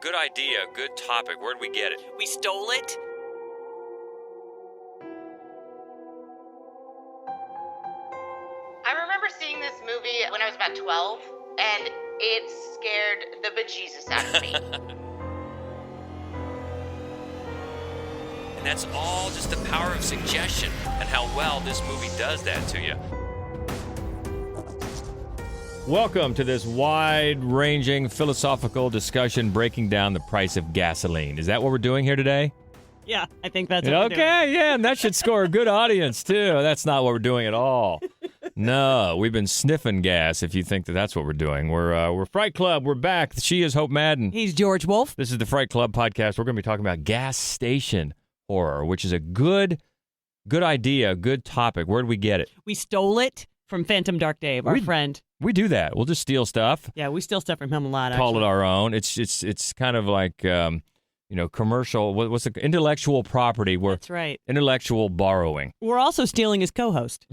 good idea, good topic. Where'd we get it? We stole it. I remember seeing this movie when I was about 12, and it scared the bejesus out of me. And that's all just the power of suggestion and how well this movie does that to you. Welcome to this wide-ranging philosophical discussion breaking down the price of gasoline. Is that what we're doing here today? Yeah, I think that's what we're doing. Okay, yeah, and that should score a good audience, too. That's not what we're doing at all. No, we've been sniffing gas, if you think that that's what we're doing. We're Fright Club. We're back. She is Hope Madden. He's George Wolf. This is the Fright Club podcast. We're going to be talking about gas station horror, which is a good idea, good topic. Where did we get it? We stole it from Phantom Dark Dave, our friend. We do that. We'll just steal stuff. Yeah, we steal stuff from him a lot, Call it our own. It's kind of like, commercial. What's the intellectual property? That's right. Intellectual borrowing. We're also stealing his co-host.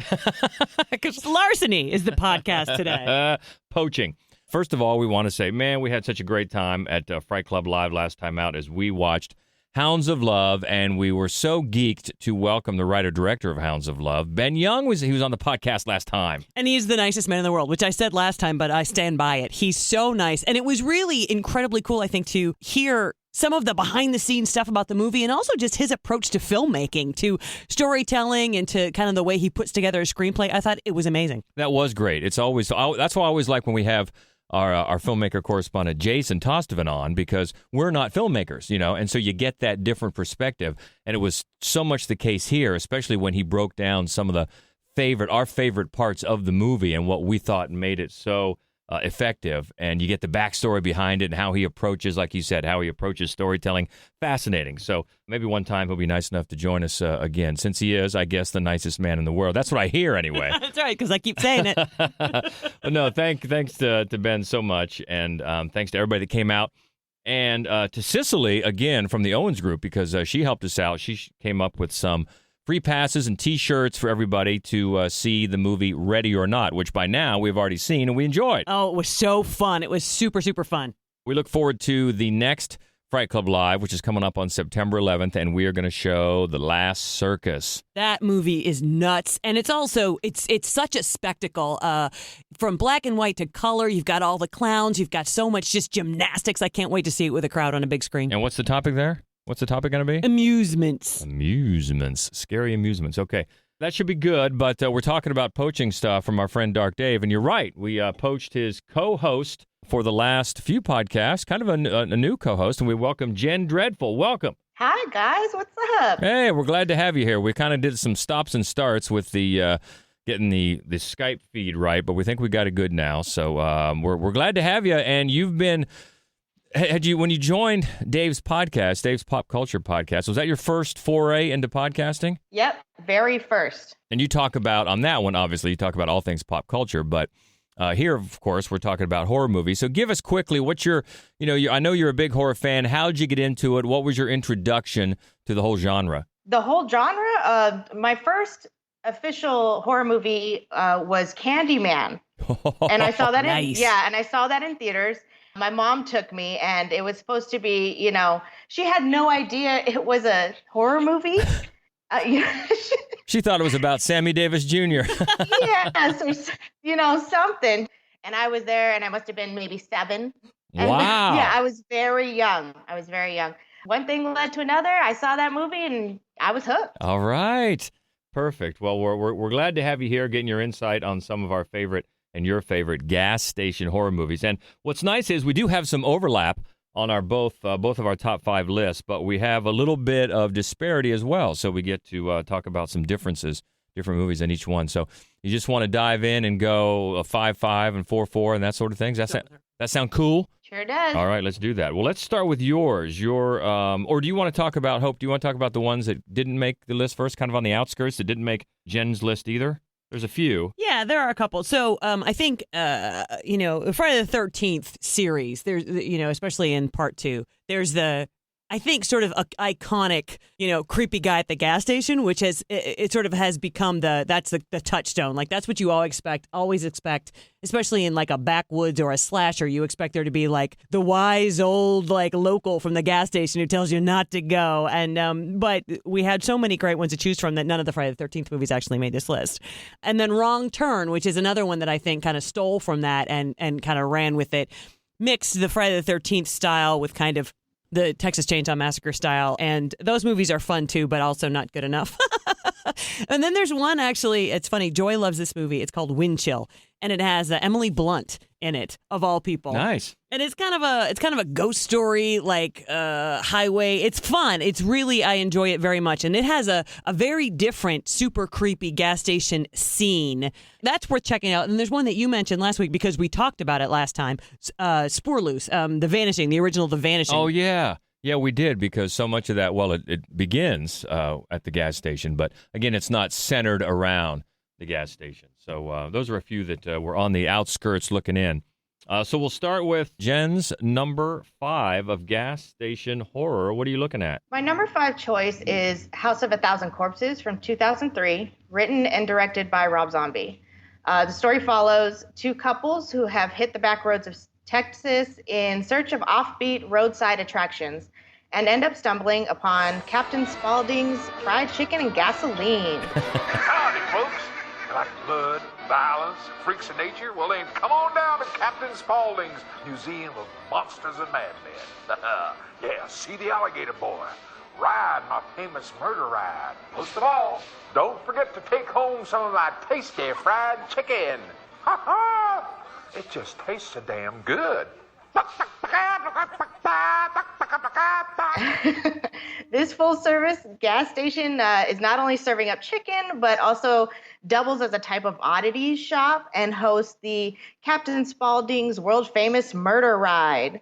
Because larceny is the podcast today. Poaching. First of all, we want to say, man, we had such a great time at Fright Club Live last time out as we watched Hounds of Love, and we were so geeked to welcome the writer-director of Hounds of Love. Ben Young was on the podcast last time. And he's the nicest man in the world, which I said last time, but I stand by it. He's so nice. And it was really incredibly cool, I think, to hear some of the behind-the-scenes stuff about the movie and also just his approach to filmmaking, to storytelling, and to kind of the way he puts together a screenplay. I thought it was amazing. That was great. That's why I always like when we have our filmmaker correspondent Jason Tostovan on, because we're not filmmakers, and so you get that different perspective. And it was so much the case here, especially when he broke down some of our favorite parts of the movie and what we thought made it so effective. And you get the backstory behind it and how he approaches, like you said, how he approaches storytelling. Fascinating. So maybe one time he'll be nice enough to join us again, since he is, I guess, the nicest man in the world. That's what I hear anyway. That's right, because I keep saying it. But no, thanks to Ben so much, and thanks to everybody that came out. And to Cicely, again, from the Owens Group, because she helped us out. She came up with some free passes and T-shirts for everybody to see the movie Ready or Not, which by now we've already seen and we enjoyed. Oh, it was so fun. It was super, super fun. We look forward to the next Fright Club Live, which is coming up on September 11th, and we are going to show The Last Circus. That movie is nuts, and it's also, it's such a spectacle. From black and white to color, you've got all the clowns, you've got so much just gymnastics. I can't wait to see it with a crowd on a big screen. And what's the topic there? What's the topic going to be? Amusements. Scary amusements. Okay, that should be good, but we're talking about poaching stuff from our friend Dark Dave, and you're right. We poached his co-host for the last few podcasts, kind of a new co-host, and we welcome Jen Dreadful. Welcome. Hi, guys. What's up? Hey, we're glad to have you here. We kind of did some stops and starts with the getting the Skype feed right, but we think we got it good now, so we're glad to have you, and you've been... when you joined Dave's podcast, Dave's Pop Culture Podcast, was that your first foray into podcasting? Yep, very first. And you talk about, on that one, obviously, you talk about all things pop culture, but here, of course, we're talking about horror movies. So give us quickly, I know you're a big horror fan. How'd you get into it? What was your introduction to the whole genre? The whole genre? My first official horror movie was Candyman. And I saw that Nice. and I saw that in theaters. My mom took me, and it was supposed to be, she had no idea it was a horror movie. She thought it was about Sammy Davis Jr. Yes, or, something. And I was there, and I must have been maybe 7. And, Wow. Yeah, I was very young. One thing led to another. I saw that movie, and I was hooked. All right. Perfect. Well, we're glad to have you here, getting your insight on some of our favorite and your favorite gas station horror movies. And what's nice is we do have some overlap on our both of our top 5 lists, but we have a little bit of disparity as well. So we get to talk about some different movies in each one. So you just want to dive in and go a 5-5 and 4-4 and that sort of things. That sound cool? Sure does. All right, let's do that. Well, let's start with yours. Or do you want to talk about, Hope, do you want to talk about the ones that didn't make the list first, kind of on the outskirts, that didn't make Jen's list either? There's a few. Yeah, there are a couple. So I think, Friday the 13th series, there's, especially in part 2, there's the I think, sort of a iconic, creepy guy at the gas station, which it sort of has become the touchstone. Like, that's what you always expect, especially in like a backwoods or a slasher. You expect there to be like the wise old like local from the gas station who tells you not to go. And but we had so many great ones to choose from that none of the Friday the 13th movies actually made this list. And then Wrong Turn, which is another one that I think kind of stole from that and kind of ran with it, mixed the Friday the 13th style with kind of the Texas Chainsaw Massacre style. And those movies are fun too, but also not good enough. And then there's one, actually, it's funny. Joy loves this movie. It's called Wind Chill. And it has Emily Blunt in it, of all people. Nice. And it's kind of a ghost story, like highway. It's fun. It's really, I enjoy it very much. And it has a very different, super creepy gas station scene. That's worth checking out. And there's one that you mentioned last week because we talked about it last time. Spoorloose, The Vanishing, the original The Vanishing. Oh, yeah. Yeah, we did, because so much of that, well, it begins at the gas station. But again, it's not centered around the gas station. So those are a few that were on the outskirts looking in. So we'll start with Jen's number 5 of gas station horror. What are you looking at? My number 5 choice is House of a Thousand Corpses from 2003, written and directed by Rob Zombie. The story follows 2 couples who have hit the back roads of Texas in search of offbeat roadside attractions and end up stumbling upon Captain Spaulding's fried chicken and gasoline. Howdy, folks. You like blood, violence, freaks of nature? Well, then come on down to Captain Spaulding's Museum of Monsters and Madmen. Yeah, see the alligator boy. Ride my famous murder ride. Most of all, don't forget to take home some of my tasty fried chicken. Ha ha! It just tastes so damn good. This full-service gas station is not only serving up chicken, but also doubles as a type of oddities shop and hosts the Captain Spaulding's world-famous murder ride.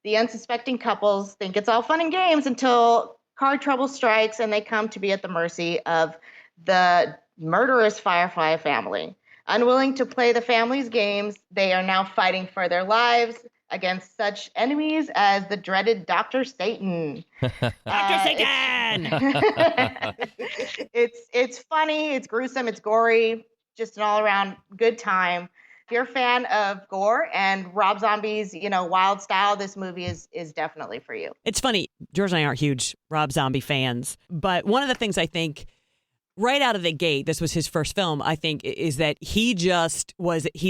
The unsuspecting couples think it's all fun and games until car trouble strikes and they come to be at the mercy of the murderous Firefly family. Unwilling to play the family's games, they are now fighting for their lives against such enemies as the dreaded Dr. Satan. Dr. Satan! It's funny, it's gruesome, it's gory, just an all-around good time. If you're a fan of gore and Rob Zombie's, wild style, this movie is definitely for you. It's funny, George and I aren't huge Rob Zombie fans, but one of the things I think right out of the gate, this was his first film, I think, is that he's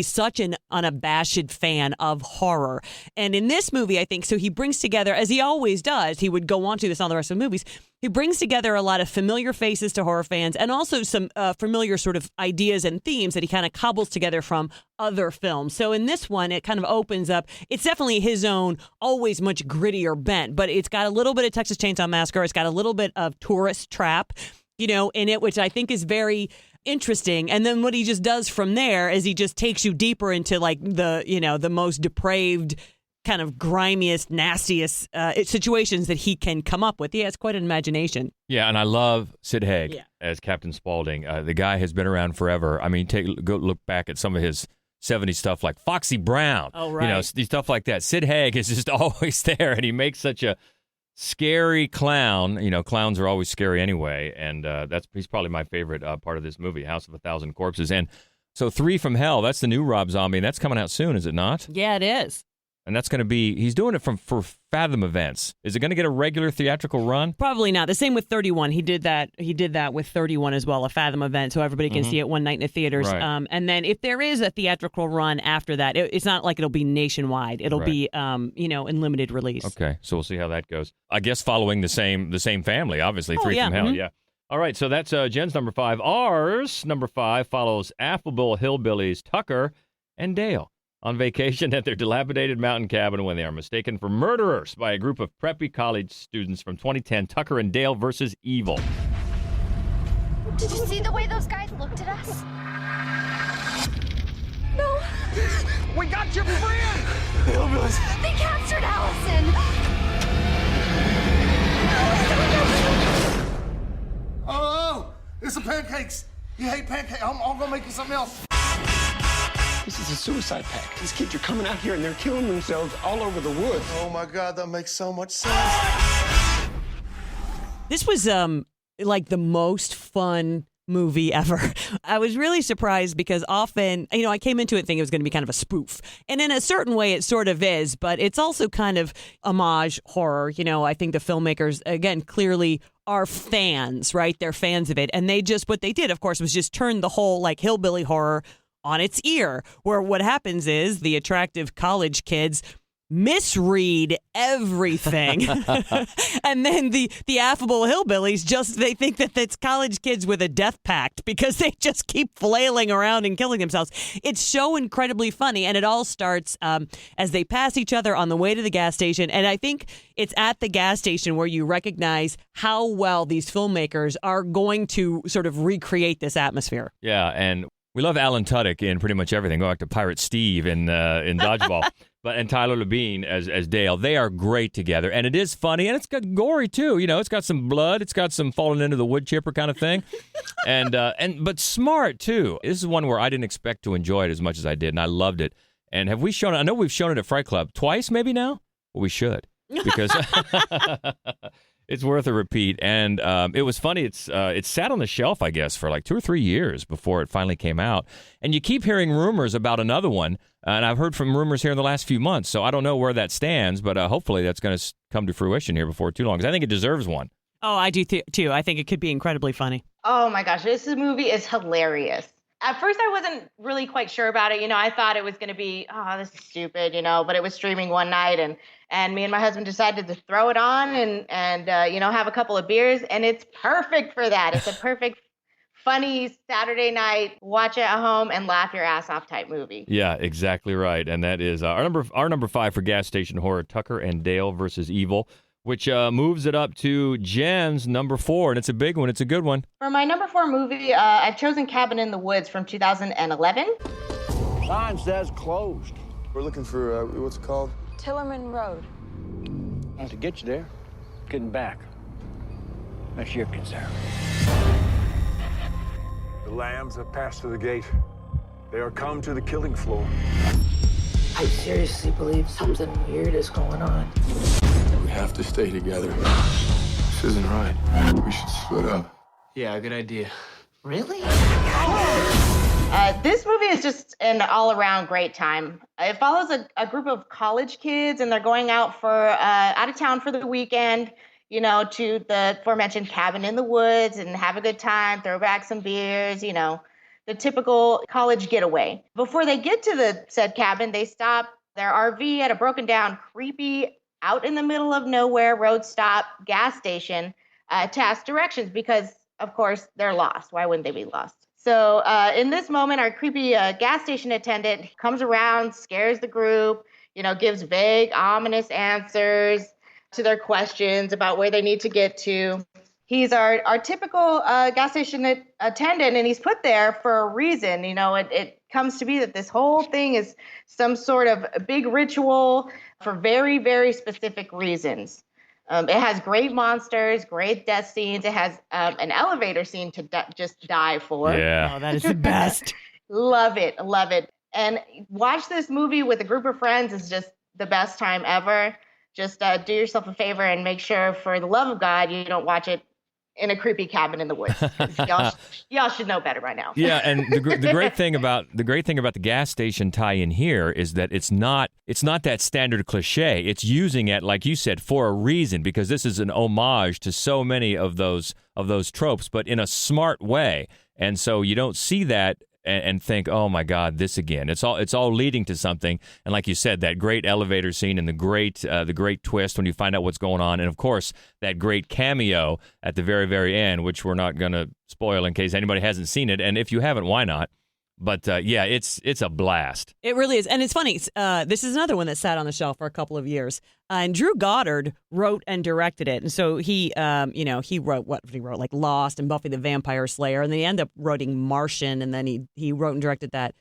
such an unabashed fan of horror. And in this movie, I think, so he brings together, as he always does, he would go on to this on the rest of the movies, he brings together a lot of familiar faces to horror fans and also some familiar sort of ideas and themes that he kind of cobbles together from other films. So in this one, it kind of opens up. It's definitely his own, always much grittier bent, but it's got a little bit of Texas Chainsaw Massacre. It's got a little bit of Tourist Trap, in it, which I think is very interesting. And then what he just does from there is he just takes you deeper into like the most depraved, kind of grimiest, nastiest situations that he can come up with. He has quite an imagination. Yeah, and I love Sid Haig as Captain Spaulding. The guy has been around forever. I mean, go look back at some of his 70s stuff like Foxy Brown. Oh, right. Stuff like that. Sid Haig is just always there, and he makes such a scary clown. Clowns are always scary anyway, and he's probably my favorite part of this movie, House of a Thousand Corpses. And so 3 from Hell, that's the new Rob Zombie, and that's coming out soon, is it not? Yeah, it is. And that's going to be, he's doing it for Fathom Events. Is it going to get a regular theatrical run? Probably not. The same with 31. He did that with 31 as well, a Fathom event, so everybody can see it one night in the theaters. Right. And then if there is a theatrical run after that, it's not like it'll be nationwide. It'll be, in limited release. Okay, so we'll see how that goes. I guess following the same family, obviously. 3 from Hell, yeah. All right, so that's Jen's number 5. Ours, number 5, follows affable hillbillies Tucker and Dale on vacation at their dilapidated mountain cabin when they are mistaken for murderers by a group of preppy college students from 2010, Tucker and Dale versus Evil. Did you see the way those guys looked at us? No. We got your friend! They captured Allison! Oh, it's some pancakes. You hate pancakes. I'm gonna make you something else. This is a suicide pact. These kids are coming out here and they're killing themselves all over the woods. Oh my God, that makes so much sense. This was like the most fun movie ever. I was really surprised because often, I came into it thinking it was going to be kind of a spoof. And in a certain way, it sort of is, but it's also kind of homage horror. I think the filmmakers, again, clearly are fans, right? They're fans of it. And what they did, of course, was just turn the whole like hillbilly horror on its ear, where what happens is the attractive college kids misread everything. And then the affable hillbillies they think that it's college kids with a death pact because they just keep flailing around and killing themselves. It's so incredibly funny, and it all starts as they pass each other on the way to the gas station. And I think it's at the gas station where you recognize how well these filmmakers are going to sort of recreate this atmosphere. Yeah, and we love Alan Tudyk in pretty much everything. Go back to Pirate Steve in Dodgeball. And Tyler Labine as Dale. They are great together. And it is funny. And it's got gory, too. It's got some blood. It's got some falling into the wood chipper kind of thing. But smart, too. This is one where I didn't expect to enjoy it as much as I did. And I loved it. And have we shown it? I know we've shown it at Fright Club twice maybe now. Well, we should. Because it's worth a repeat. And it was funny. It sat on the shelf, I guess, for like 2 or 3 years before it finally came out. And you keep hearing rumors about another one. And I've heard from rumors here in the last few months, so I don't know where that stands, but hopefully that's going to come to fruition here before too long, because I think it deserves one. Oh, I do too. I think it could be incredibly funny. Oh my gosh, this movie is hilarious. At first, I wasn't really quite sure about it. I thought it was going to be, this is stupid, but it was streaming one night, and me and my husband decided to throw it on and have a couple of beers, and it's perfect for that. It's a perfect funny Saturday night, watch it at home and laugh your ass off type movie. Yeah, exactly right. And that is our number 5 for gas station horror, Tucker and Dale versus Evil, which moves it up to Jen's number 4. And it's a big one. It's a good one. For my number 4 movie, I've chosen Cabin in the Woods from 2011. Sign says closed. We're looking for, what's it called? Tillerman Road. Now, to get you there, getting back. That's your concern. The lambs have passed through the gate. They are come to the killing floor. I seriously believe something weird is going on. We have to stay together. This isn't right. We should split up. Yeah, good idea. Really? This movie is just an all-around great time. It follows a group of college kids, and they're going out out of town for the weekend, to the aforementioned cabin in the woods and have a good time, throw back some beers, the typical college getaway. Before they get to the said cabin, they stop their RV at a broken down, creepy, out in the middle of nowhere road stop gas station to ask directions because, of course, they're lost. Why wouldn't they be lost? So in this moment, our creepy gas station attendant comes around, scares the group, gives vague, ominous answers to their questions about where they need to get to. He's our typical gas station attendant, and he's put there for a reason. It comes to be that this whole thing is some sort of big ritual for very, very specific reasons. It has great monsters, great death scenes. It has an elevator scene to just die for. Yeah. Oh, that is the best. Love it. Love it. And watch this movie with a group of friends is just the best time ever. Just do yourself a favor and make sure, for the love of God, you don't watch it in a creepy cabin in the woods. Y'all should know better by now. Yeah, and the great thing about the gas station tie-in here is that it's not that standard cliche. It's using it, like you said, for a reason, because this is an homage to so many of those tropes, but in a smart way. And so you don't see that and think, oh my God, this again. It's all leading to something. And like you said, that great elevator scene and the great twist when you find out what's going on, and of course that great cameo at the very, very end, which we're not going to spoil in case anybody hasn't seen it. And if you haven't, why not? But yeah, it's a blast. It really is. And it's funny. This is another one that sat on the shelf for a couple of years. And Drew Goddard wrote and directed it. And so he wrote what he wrote, like Lost and Buffy the Vampire Slayer. And then he ended up writing Martian. And then he wrote and directed that.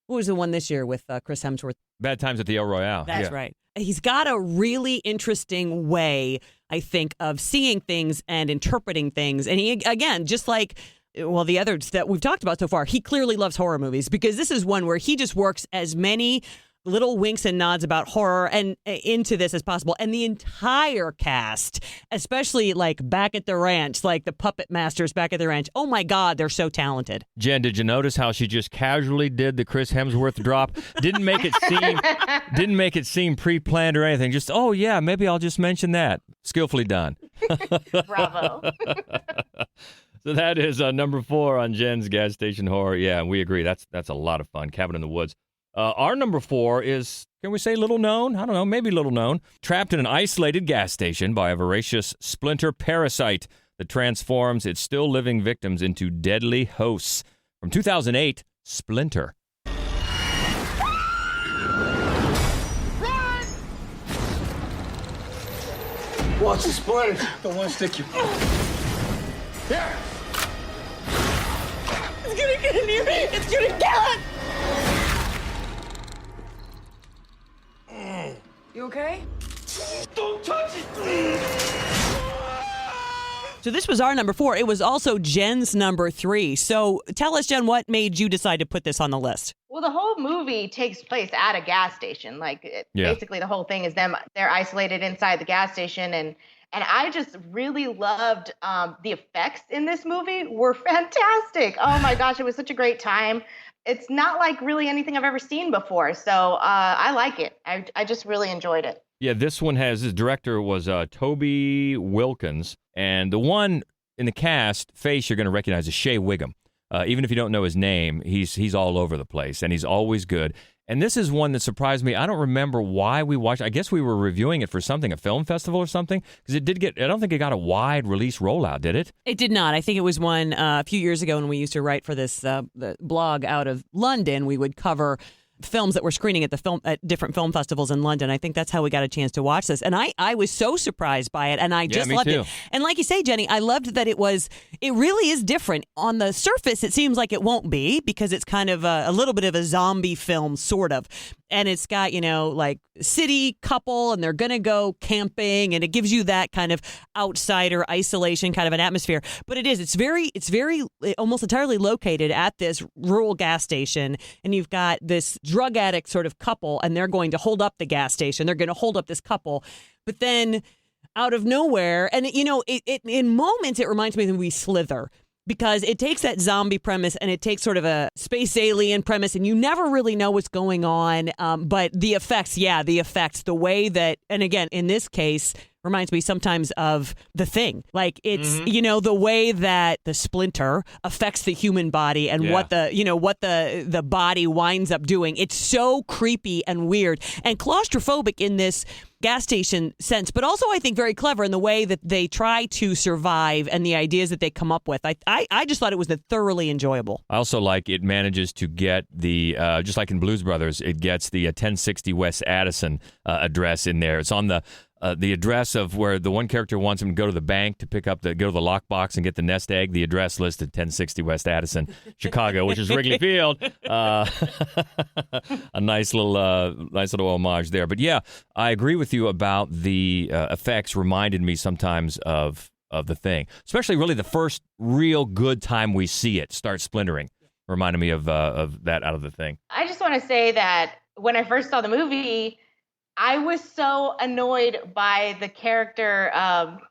What was the one this year with Chris Hemsworth? Bad Times at the El Royale. That's right. He's got a really interesting way, I think, of seeing things and interpreting things. And he, again, just like the others that we've talked about so far, he clearly loves horror movies, because this is one where he just works as many little winks and nods about horror and into this as possible. And the entire cast, especially like back at the ranch, like the puppet masters back at the ranch. Oh my God, they're so talented. Jen, did you notice how she just casually did the Chris Hemsworth drop? Didn't make it seem pre-planned or anything. Just, oh yeah, maybe I'll just mention that. Skillfully done. Bravo. So that is number 4 on Jen's Gas Station Horror. Yeah, and we agree. That's a lot of fun. Cabin in the Woods. Our number 4 is, can we say little known? I don't know, maybe little known. Trapped in an isolated gas station by a voracious splinter parasite that transforms its still living victims into deadly hosts. From 2008, Splinter. Watch the splinter. Don't want to stick you. Here. It's gonna get near me. It's gonna kill it. You okay? Don't touch it. So this was our number 4. It was also Jen's number 3. So tell us, Jen, what made you decide to put this on the list? Well, the whole movie takes place at a gas station. Basically the whole thing is they're isolated inside the gas station. And I just really loved the effects in this movie were fantastic. Oh my gosh, it was such a great time. It's not like really anything I've ever seen before. So I like it. I just really enjoyed it. Yeah, this one his director was Toby Wilkins. And the one in the cast face you're going to recognize is Shea Wiggum. Even if you don't know his name, he's all over the place, and he's always good. And this is one that surprised me. I don't remember why we watched. I guess we were reviewing it for something, a film festival or something, because it did get. I don't think it got a wide release rollout, did it? It did not. I think it was one a few years ago when we used to write for this the blog out of London. We would cover films that were screening at different film festivals in London. I think that's how we got a chance to watch this. And I was so surprised by it, and I just loved it. And like you say, Jenny, I loved that it really is different. On the surface, it seems like it won't be, because it's kind of a little bit of a zombie film, sort of. And it's got, like city couple, and they're going to go camping, and it gives you that kind of outsider isolation kind of an atmosphere. But it's very almost entirely located at this rural gas station, and you've got this drug addict sort of couple, and they're going to hold up the gas station. They're going to hold up this couple. But then out of nowhere, and in moments it reminds me of the movie Slither, because it takes that zombie premise and it takes sort of a space alien premise, and you never really know what's going on. But the effects, the way that, and again, in this case, reminds me sometimes of The Thing. Like it's, the way that the splinter affects the human body and what the body winds up doing. It's so creepy and weird and claustrophobic in this gas station sense, but also I think very clever in the way that they try to survive and the ideas that they come up with. I just thought it was thoroughly enjoyable. I also like it manages to get the, just like in Blues Brothers, it gets the 1060 West Addison address in there. It's on the address of where the one character wants him to go to the bank to go to the lockbox and get the nest egg. The address listed 1060 West Addison, Chicago, which is Wrigley Field. A nice little homage there. But yeah, I agree with you about the effects. Reminded me sometimes of The Thing, especially really the first real good time we see it start splintering. Reminded me of that out of The Thing. I just want to say that when I first saw the movie, I was so annoyed by the character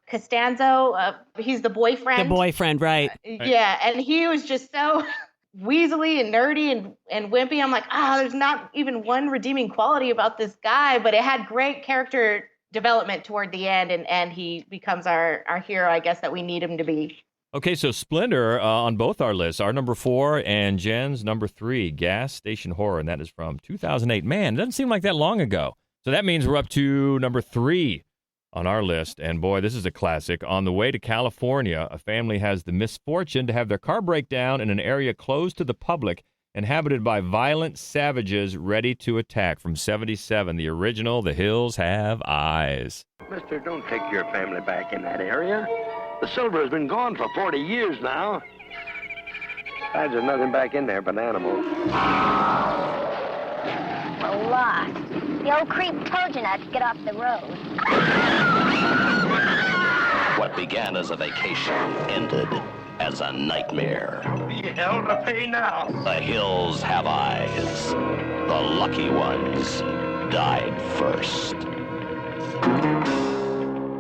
Costanzo. He's the boyfriend. The boyfriend, right. Yeah, and he was just so weaselly and nerdy and wimpy. I'm like, there's not even one redeeming quality about this guy, but it had great character development toward the end, and he becomes our hero, I guess, that we need him to be. Okay, so Splinter on both our lists, our number 4 and Jen's number 3, Gas Station Horror, and that is from 2008. Man, it doesn't seem like that long ago. So that means we're up to number 3 on our list. And boy, this is a classic. On the way to California, a family has the misfortune to have their car break down in an area closed to the public, inhabited by violent savages ready to attack. From 1977, the original, The Hills Have Eyes. Mister, don't take your family back in that area. The silver has been gone for 40 years now. Besides, there's nothing back in there but animals. We're lost. The old creep told you not to get off the road. What began as a vacation ended as a nightmare. Be hell to pay now. The Hills Have Eyes. The lucky ones died first.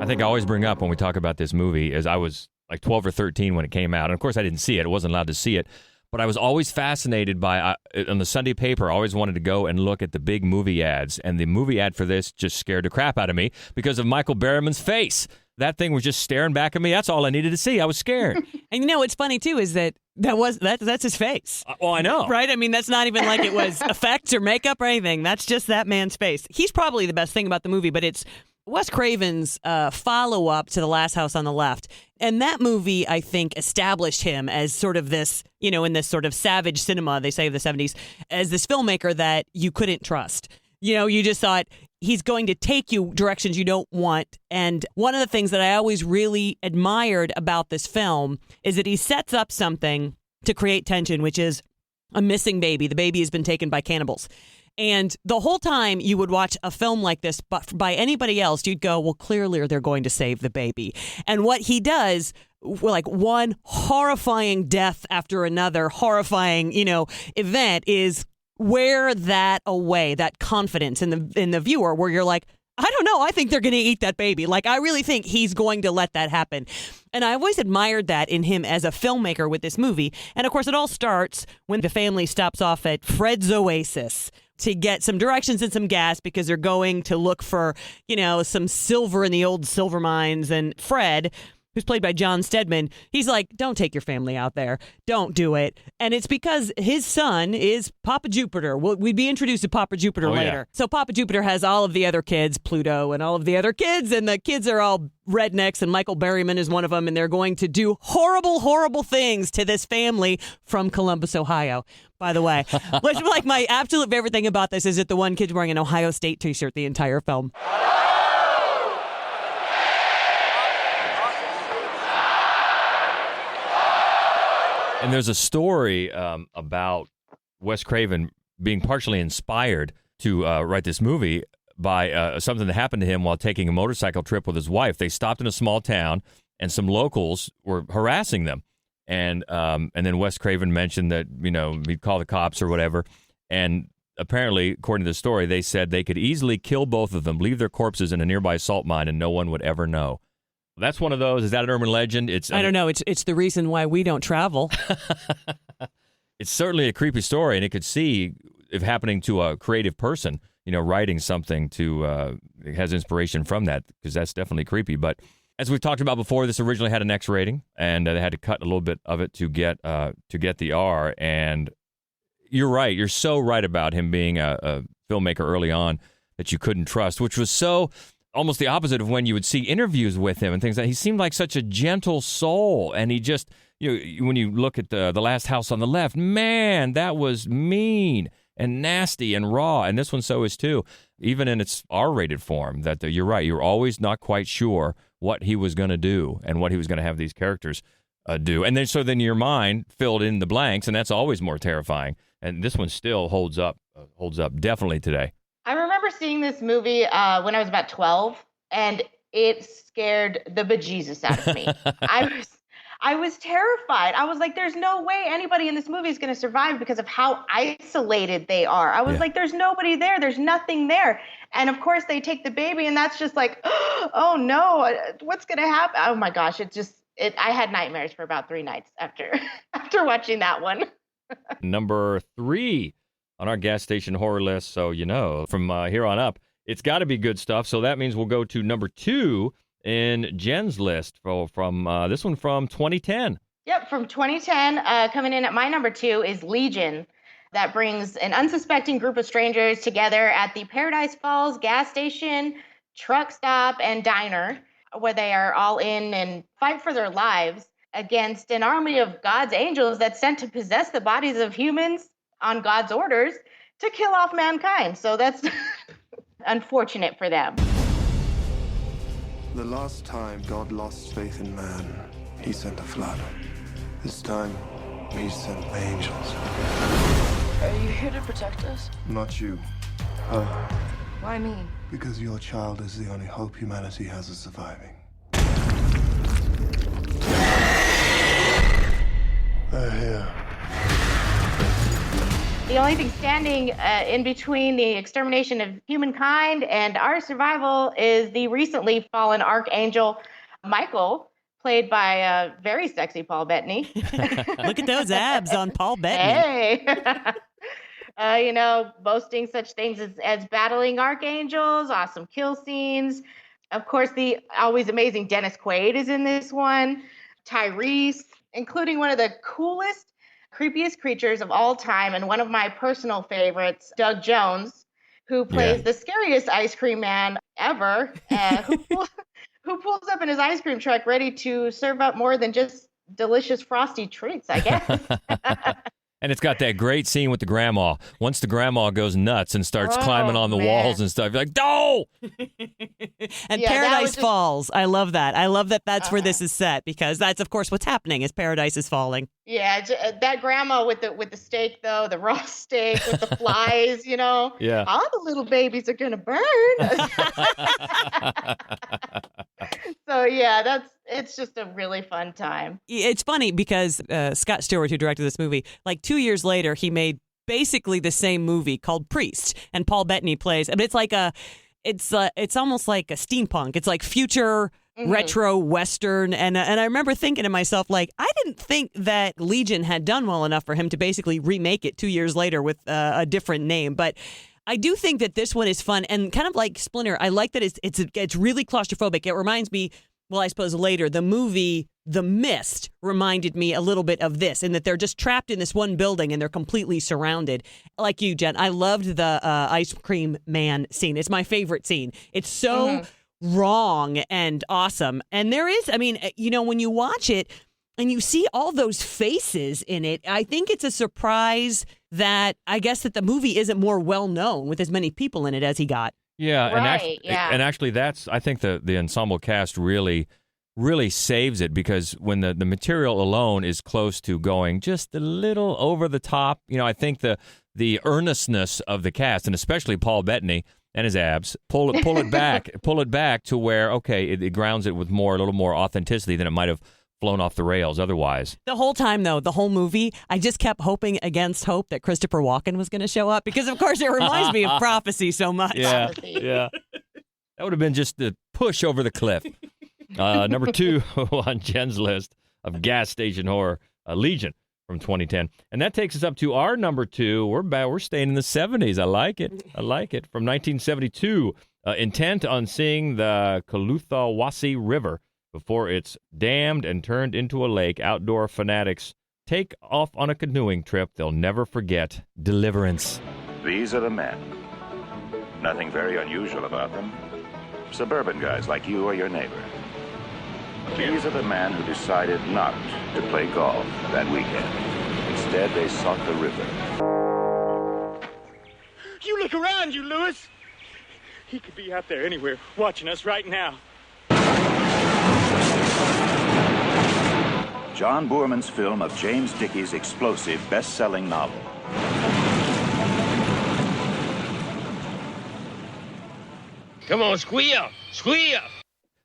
I think I always bring up when we talk about this movie is I was like 12 or 13 when it came out. And of course, I didn't see it. I wasn't allowed to see it. But I was always fascinated by, on the Sunday paper, I always wanted to go and look at the big movie ads. And the movie ad for this just scared the crap out of me because of Michael Berryman's face. That thing was just staring back at me. That's all I needed to see. I was scared. And you know what's funny, too, is that's his face. Well, I know. Right? I mean, that's not even like it was effects or makeup or anything. That's just that man's face. He's probably the best thing about the movie, but it's Wes Craven's follow-up to The Last House on the Left. And that movie, I think, established him as sort of this, in this sort of savage cinema, they say, of the 70s, as this filmmaker that you couldn't trust. You just thought he's going to take you directions you don't want. And one of the things that I always really admired about this film is that he sets up something to create tension, which is a missing baby. The baby has been taken by cannibals. And the whole time you would watch a film like this, but by anybody else, you'd go, well, clearly they're going to save the baby. And what he does, like one horrifying death after another horrifying, event, is wear that away, that confidence in the viewer, where you're like, I don't know, I think they're going to eat that baby. Like, I really think he's going to let that happen. And I always admired that in him as a filmmaker with this movie. And of course, it all starts when the family stops off at Fred's Oasis to get some directions and some gas because they're going to look for, some silver in the old silver mines. And Fred, who's played by John Stedman, he's like, don't take your family out there. Don't do it. And it's because his son is Papa Jupiter. We'd be introduced to Papa Jupiter later. Yeah. So Papa Jupiter has all of the other kids, Pluto and all of the other kids, and the kids are all rednecks, and Michael Berryman is one of them, and they're going to do horrible, horrible things to this family from Columbus, Ohio. By the way, which, like, my absolute favorite thing about this is that the one kid's wearing an Ohio State t-shirt the entire film. And there's a story about Wes Craven being partially inspired to write this movie by something that happened to him while taking a motorcycle trip with his wife. They stopped in a small town, and some locals were harassing them. And then Wes Craven mentioned that, he'd call the cops or whatever. And apparently, according to the story, they said they could easily kill both of them, leave their corpses in a nearby salt mine, and no one would ever know. That's one of those. Is that an urban legend? I don't know. It's the reason why we don't travel. It's certainly a creepy story, and it could see if happening to a creative person, writing something it has inspiration from that, because that's definitely creepy. But as we've talked about before, this originally had an X rating, and they had to cut a little bit of it to get the R. And you're right. You're so right about him being a filmmaker early on that you couldn't trust, which was so almost the opposite of when you would see interviews with him and things like that. He seemed like such a gentle soul, and he just, when you look at the Last House on the Left, man, that was mean and nasty and raw, and this one so is too, even in its R-rated form. That you're right, you're always not quite sure what he was going to do and what he was going to have these characters do, and then your mind filled in the blanks, and that's always more terrifying. And this one still holds up definitely today. I remember seeing this movie when I was about 12, and it scared the bejesus out of me. I was terrified. I was like, there's no way anybody in this movie is going to survive because of how isolated they are. I was like, there's nobody there. There's nothing there. And of course, they take the baby, and that's just like, oh no, what's going to happen? Oh my gosh, I had nightmares for about 3 nights after watching that one. Number 3 on our gas station horror list, so from here on up, it's got to be good stuff. So that means we'll go to number 2 in Jen's list from this one from 2010. Yep, from 2010. Coming in at my number 2 is Legion. That brings an unsuspecting group of strangers together at the Paradise Falls gas station, truck stop, and diner, where they are all in and fight for their lives against an army of God's angels that's sent to possess the bodies of humans on God's orders to kill off mankind. So that's unfortunate for them. The last time God lost faith in man, he sent a flood. This time, he sent angels. Are you here to protect us? Not you. Why me? Because your child is the only hope humanity has of surviving. They're here. The only thing standing in between the extermination of humankind and our survival is the recently fallen Archangel Michael, played by a very sexy Paul Bettany. Look at those abs on Paul Bettany. Hey! Boasting such things as battling archangels, awesome kill scenes. Of course, the always amazing Dennis Quaid is in this one. Tyrese, including one of the coolest, creepiest creatures of all time, and one of my personal favorites, Doug Jones, who plays the scariest ice cream man ever, who pulls up in his ice cream truck ready to serve up more than just delicious frosty treats, I guess. And it's got that great scene with the grandma. Once the grandma goes nuts and starts climbing on the walls and stuff, you're like, no! And Paradise Falls. I love that. I love that that's where this is set, because that's, of course, what's happening is Paradise is falling. Yeah, that grandma with the steak, though, the raw steak with the flies, Yeah. All the little babies are going to burn. So, yeah, it's just a really fun time. It's funny because Scott Stewart, who directed this movie, like 2 years later, he made basically the same movie called Priest, and Paul Bettany plays. I mean, it's like it's almost like a steampunk. It's like future retro Western, and I remember thinking to myself, like, I didn't think that Legion had done well enough for him to basically remake it 2 years later with a different name, but. I do think that this one is fun, and kind of like Splinter, I like that it's really claustrophobic. It reminds me, well, I suppose later, the movie The Mist reminded me a little bit of this, in that they're just trapped in this one building and they're completely surrounded. Like you, Jen, I loved the ice cream man scene. It's my favorite scene. It's so wrong and awesome. And there is, I mean, when you watch it and you see all those faces in it, I think it's a surprise that I guess that the movie isn't more well known with as many people in it as he got. Yeah, Right, and actually that's, I think the ensemble cast really saves it, because when the material alone is close to going just a little over the top, I think the earnestness of the cast, and especially Paul Bettany and his abs, pull it back to where, okay, it grounds it with a little more authenticity than it might have flown off the rails otherwise. The whole time, though, the whole movie, I just kept hoping against hope that Christopher Walken was going to show up, because, of course, it reminds me of Prophecy so much. Yeah. That would have been just the push over the cliff. Number 2 on Jen's list of gas station horror, Legion from 2010. And that takes us up to our number 2. We're staying in the 70s. I like it. From 1972, intent on seeing the Kalutawasi River before it's dammed and turned into a lake, outdoor fanatics take off on a canoeing trip they'll never forget. Deliverance. These are the men. Nothing very unusual about them. Suburban guys like you or your neighbor. These are the men who decided not to play golf that weekend. Instead, they sought the river. You look around, you Lewis. He could be out there anywhere, watching us right now. John Boorman's film of James Dickey's explosive best-selling novel. Come on, squeal!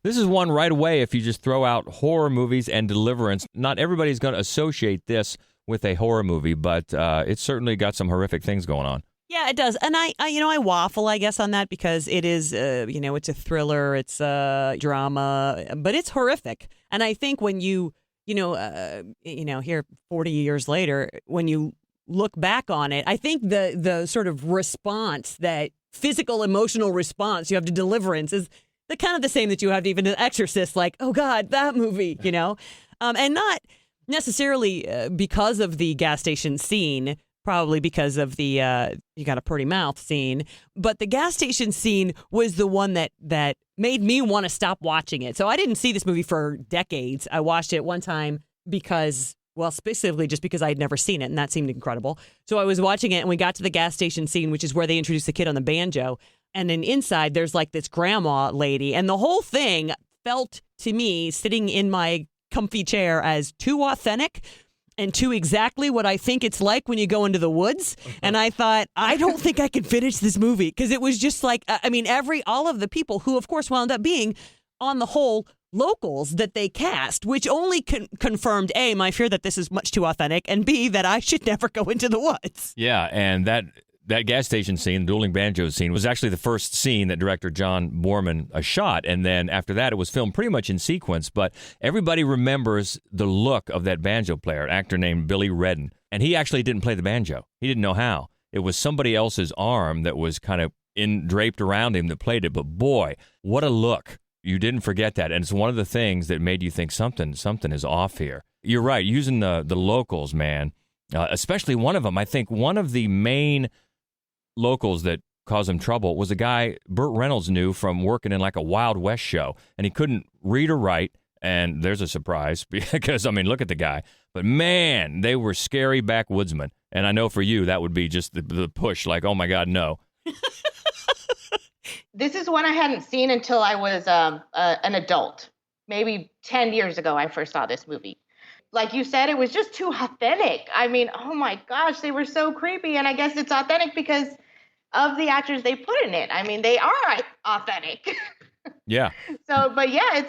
This is one right away if you just throw out horror movies and Deliverance. Not everybody's going to associate this with a horror movie, but it's certainly got some horrific things going on. Yeah, it does. And I waffle, I guess, on that, because it is, it's a thriller, it's a drama, but it's horrific. And I think when you here 40 years later, when you look back on it, I think the sort of response, that physical, emotional response you have to Deliverance is the kind of the same that you have to even to Exorcist, like, oh God, that movie, and not necessarily because of the gas station scene, probably because of the you got a pretty mouth scene, but the gas station scene was the one that made me want to stop watching it. So I didn't see this movie for decades. I watched it one time because, well, specifically just because I had never seen it, and that seemed incredible. So I was watching it, and we got to the gas station scene, which is where they introduced the kid on the banjo. And then inside, there's like this grandma lady, and the whole thing felt to me, sitting in my comfy chair, as too authentic and too exactly what I think it's like when you go into the woods. And I thought, I don't think I can finish this movie, because it was just like, all of the people who, of course, wound up being on the whole, locals that they cast, which only confirmed, A, my fear that this is much too authentic, and B, that I should never go into the woods. Yeah, and that gas station scene, the dueling banjos scene, was actually the first scene that director John Borman shot. And then after that, it was filmed pretty much in sequence. But everybody remembers the look of that banjo player, an actor named Billy Redden. And he actually didn't play the banjo. He didn't know how. It was somebody else's arm that was kind of draped around him that played it. But boy, what a look. You didn't forget that. And it's one of the things that made you think something is off here. You're right. Using the locals, man, especially one of them. I think one of the main locals that caused him trouble was a guy Burt Reynolds knew from working in like a Wild West show, and he couldn't read or write, and there's a surprise because, I mean, look at the guy. But man, they were scary backwoodsmen, and I know for you that would be just the push, like, oh my God, no. This is one I hadn't seen until I was an adult. Maybe 10 years ago I first saw this movie. Like you said, it was just too authentic. I mean, oh my gosh, they were so creepy, and I guess it's authentic because of the actors they put in it. I mean, they are authentic. Yeah. So, but yeah,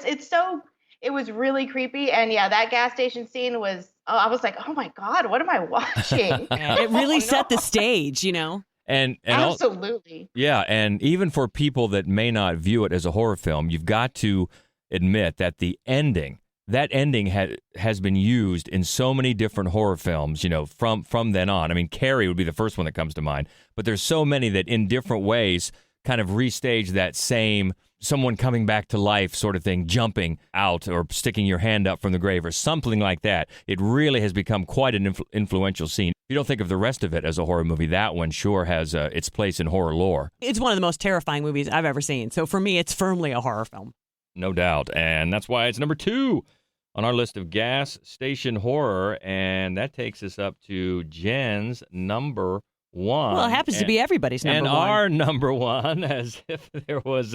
it was really creepy. And yeah, that gas station scene was, I was like, oh my God, what am I watching? It really set the stage, you know? And Absolutely. Yeah. And even for people that may not view it as a horror film, you've got to admit that that ending has been used in so many different horror films, you know, from then on. I mean, Carrie would be the first one that comes to mind, but there's so many that in different ways kind of restage that same someone coming back to life sort of thing, jumping out or sticking your hand up from the grave or something like that. It really has become quite an influential scene. If you don't think of the rest of it as a horror movie, that one sure has its place in horror lore. It's one of the most terrifying movies I've ever seen. So for me, it's firmly a horror film. No doubt. And that's why it's number 2 on our list of gas station horror, and that takes us up to Jen's number 1. Well, it happens to be everybody's number 1. And our number 1, as if there was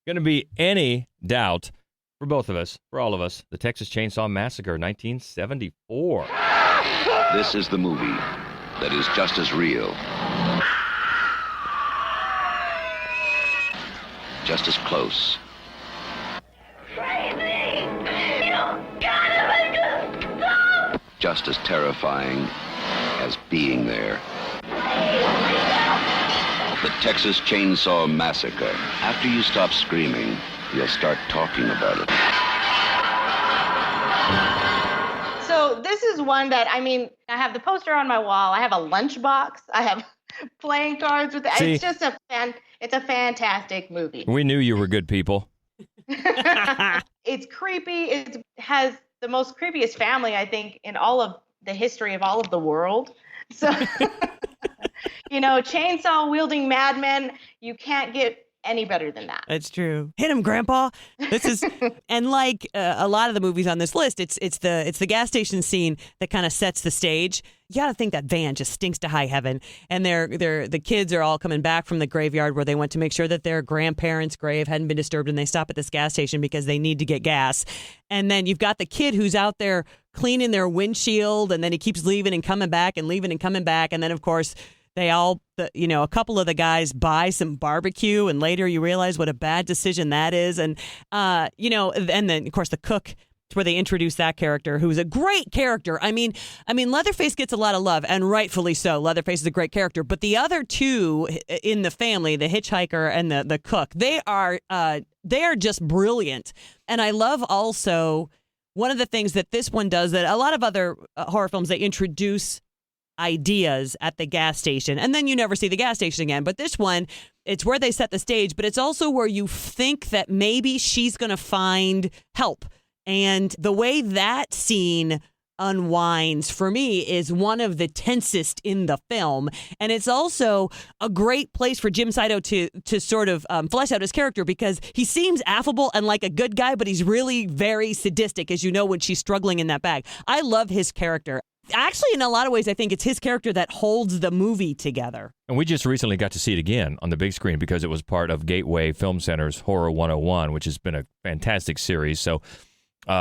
going to be any doubt for both of us, for all of us, the Texas Chainsaw Massacre, 1974. This is the movie that is just as real, just as close, just as terrifying as being there. The Texas Chainsaw Massacre. After you stop screaming, you'll start talking about it. So this is one that, I mean, I have the poster on my wall. I have a lunchbox. I have playing cards with it. See, it's just it's a fantastic movie. We knew you were good people. It's creepy. It has the most creepiest family, I think, in all of the history of all of the world. So, you know, chainsaw wielding madmen, you can't get any better than that. That's true. Hit him, Grandpa. This is, and like a lot of the movies on this list, it's the gas station scene that kind of sets the stage. You got to think that van just stinks to high heaven, and the kids are all coming back from the graveyard where they went to make sure that their grandparents' grave hadn't been disturbed, and they stop at this gas station because they need to get gas. And then you've got the kid who's out there cleaning their windshield, and then he keeps leaving and coming back and leaving and coming back, and then of course they all, a couple of the guys buy some barbecue, and later you realize what a bad decision that is. And, and then, of course, the cook, it's where they introduce that character, who's a great character. I mean, Leatherface gets a lot of love, and rightfully so. Leatherface is a great character. But the other two in the family, the hitchhiker and the cook, they are just brilliant. And I love also one of the things that this one does that a lot of other horror films, they introduce ideas at the gas station, and then you never see the gas station again. But this one, it's where they set the stage, but it's also where you think that maybe she's going to find help. And the way that scene unwinds for me is one of the tensest in the film. And it's also a great place for Jim Saito to sort of flesh out his character, because he seems affable and like a good guy, but he's really very sadistic, as you know, when she's struggling in that bag. I love his character. Actually, in a lot of ways, I think it's his character that holds the movie together. And we just recently got to see it again on the big screen because it was part of Gateway Film Center's Horror 101, which has been a fantastic series. So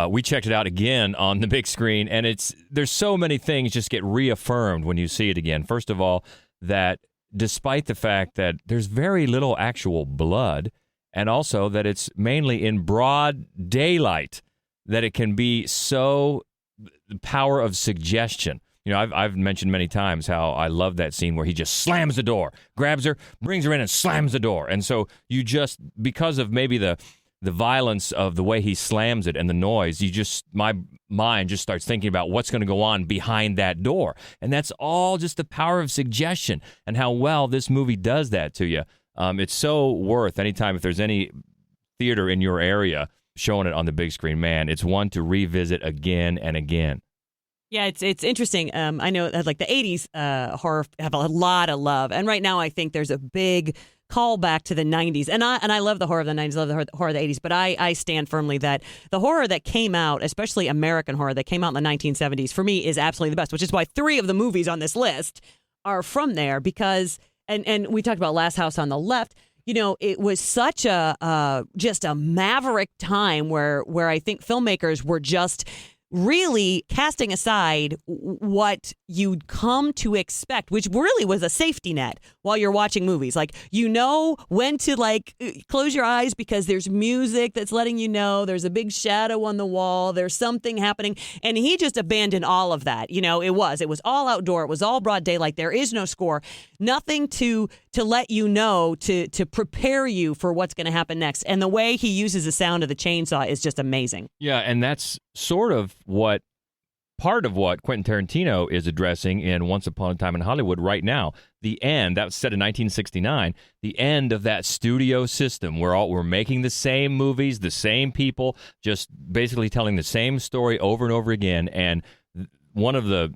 we checked it out again on the big screen, and there's so many things just get reaffirmed when you see it again. First of all, that despite the fact that there's very little actual blood, and also that it's mainly in broad daylight, that it can be so the power of suggestion. You know, I've mentioned many times how I love that scene where he just slams the door, grabs her, brings her in, and slams the door. And so you just, because of maybe the violence of the way he slams it and the noise, my mind just starts thinking about what's going to go on behind that door. And that's all just the power of suggestion and how well this movie does that to you. It's so worth, anytime if there's any theater in your area showing it on the big screen, man, it's one to revisit again and again. Yeah, it's interesting. I know that like the 80s horror have a lot of love. And right now I think there's a big callback to the 90s. And I love the horror of the 90s, I love the horror of the 80s. But I stand firmly that the horror that came out, especially American horror that came out in the 1970s, for me is absolutely the best, which is why 3 of the movies on this list are from there. Because, and we talked about Last House on the Left, you know, it was such just a maverick time where I think filmmakers were just really casting aside what you'd come to expect, which really was a safety net while you're watching movies. Like, you know when to like close your eyes because there's music that's letting you know there's a big shadow on the wall, there's something happening. And he just abandoned all of that. You know, it was all outdoor. It was all broad daylight. There is no score, nothing to let you know, to prepare you for what's going to happen next. And the way he uses the sound of the chainsaw is just amazing. Yeah, and that's sort of part of what Quentin Tarantino is addressing in Once Upon a Time in Hollywood right now. The end, that was set in 1969, the end of that studio system where we're making the same movies, the same people, just basically telling the same story over and over again. And one of the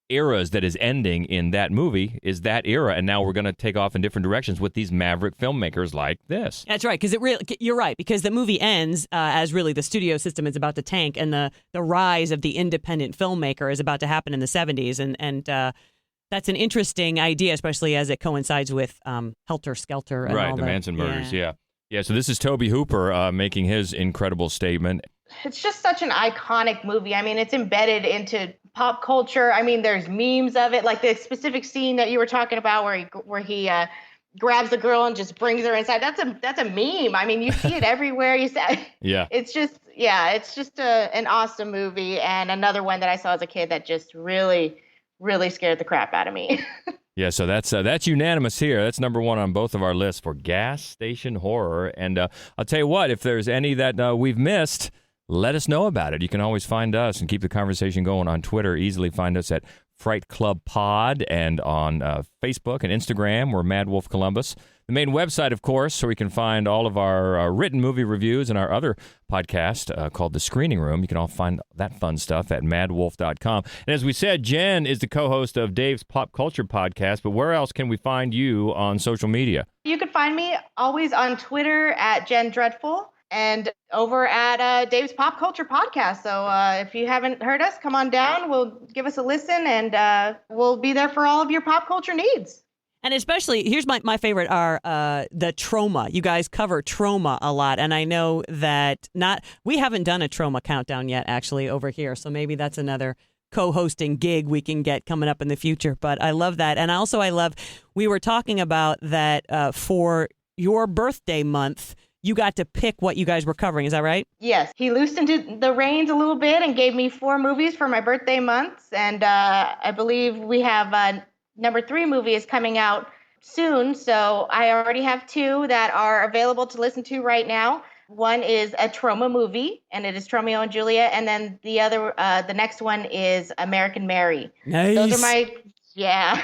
eras that is ending in that movie is that era, and now we're going to take off in different directions with these maverick filmmakers like this. That's right, because you're right, because the movie ends as really the studio system is about to tank, and the rise of the independent filmmaker is about to happen in the 70s, and that's an interesting idea, especially as it coincides with Helter Skelter and right, all the Manson murders. Yeah. So this is Tobe Hooper making his incredible statement. It's just such an iconic movie. I mean, it's embedded into pop culture. I mean, there's memes of it, like the specific scene that you were talking about where he grabs the girl and just brings her inside. That's a meme. I mean, you see it everywhere. Yeah. It's just an awesome movie, and another one that I saw as a kid that just really, really scared the crap out of me. Yeah, so that's unanimous here. That's number one on both of our lists for gas station horror. And I'll tell you what, if there's any that we've missed, let us know about it. You can always find us and keep the conversation going on Twitter. Easily find us at Fright Club Pod, and on Facebook and Instagram, we're Mad Wolf Columbus. The main website, of course, so we can find all of our written movie reviews and our other podcast called The Screening Room. You can all find that fun stuff at madwolf.com. And as we said, Jen is the co-host of Dave's Pop Culture Podcast, but where else can we find you on social media? You can find me always on Twitter at Jen Dreadful, and over at Dave's Pop Culture Podcast. So if you haven't heard us, come on down. We'll give us a listen, and we'll be there for all of your pop culture needs. And especially, here's my favorite are the trauma. You guys cover trauma a lot. And I know that we haven't done a trauma countdown yet, actually, over here. So maybe that's another co-hosting gig we can get coming up in the future. But I love that. And also I love, we were talking about that for your birthday month, you got to pick what you guys were covering. Is that right? Yes. He loosened the reins a little bit and gave me 4 movies for my birthday months. And I believe we have number 3 movie is coming out soon. So I already have 2 that are available to listen to right now. One is a trauma movie, and it is Romeo and Juliet. And then the next one is American Mary. Nice. Those are yeah.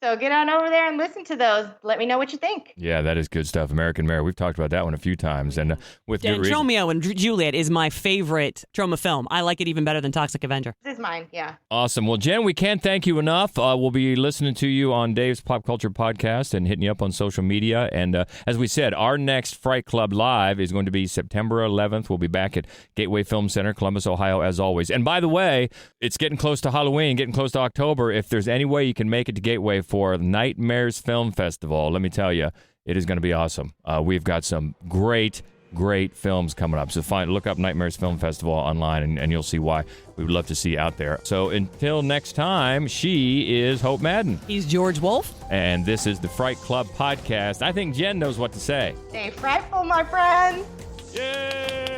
So get on over there and listen to those. Let me know what you think. Yeah, that is good stuff. American Mary. We've talked about that one a few times, and with good reason. Romeo and Juliet is my favorite trauma film. I like it even better than Toxic Avenger. This is mine, yeah. Awesome. Well, Jen, we can't thank you enough. We'll be listening to you on Dave's Pop Culture Podcast and hitting you up on social media. And as we said, our next Fright Club Live is going to be September 11th. We'll be back at Gateway Film Center, Columbus, Ohio, as always. And by the way, it's getting close to Halloween, getting close to October. If there's any way you can make it to Gateway for Nightmares Film Festival, let me tell you, it is going to be awesome. We've got some great great films coming up. So look up Nightmares Film Festival online, and you'll see why we would love to see you out there. So until next time, she is Hope Madden. He's George Wolf. And this is the Fright Club podcast. I think Jen knows what to say. Stay frightful, my friends. Yay!